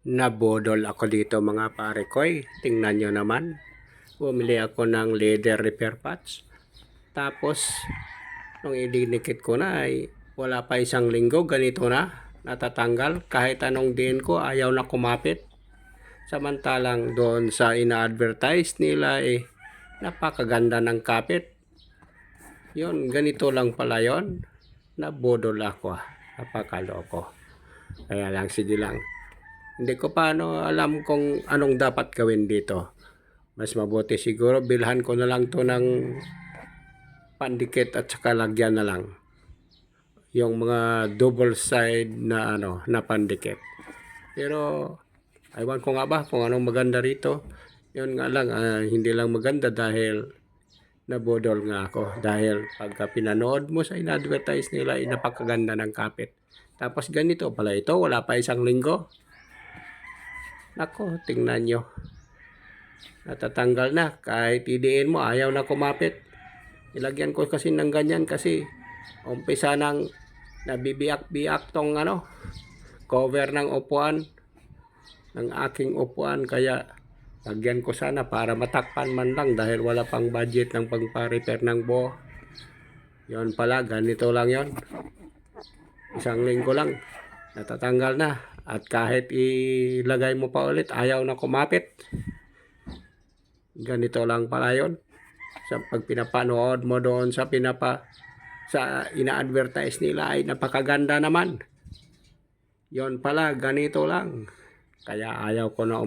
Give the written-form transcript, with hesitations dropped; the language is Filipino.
Nabodol ako dito mga pare koy. Tingnan nyo naman. Bumili ako ng leather repair patch. Tapos, nung idinikit ko na ay wala pa isang linggo, ganito na. Natatanggal. Kahit anong din ko, ayaw na kumapit. Samantalang doon sa ina-advertise nila napakaganda ng kapit. Yun, ganito lang pala yun. Nabodol ako. Napakaloko. Kaya lang, sige lang. Hindi ko pa alam kung anong dapat gawin dito. Mas mabuti siguro bilhan ko na lang to ng pandikit at saka lagyan na lang. Yung mga double side na na pandikit. Pero aywan ko nga ba kung anong maganda rito. Yun nga lang, hindi lang maganda dahil nabodol nga ako. Dahil pagka pinanood mo sa in-advertise nila, napakaganda ng kapit. Tapos ganito pala ito, wala pa isang linggo. Nako, tingnan nyo. Natatanggal na. Kahit idiin mo, ayaw na kumapit. Ilagyan ko kasi ng ganyan kasi umpisa nang nabibiyak-biyak tong cover ng upuan. Ng aking upuan. Kaya lagyan ko sana para matakpan man lang dahil wala pang budget ng pagpa-repair ng buo. Yon pala, ganito lang yon. Isang linggo lang. Natatanggal na. At kahit ilagay mo pa ulit, ayaw na kumapit. Ganito lang pala yun. Sa pag pinapanood mo doon sa ina-advertise nila ay napakaganda naman. Yon pala, ganito lang. Kaya ayaw ko na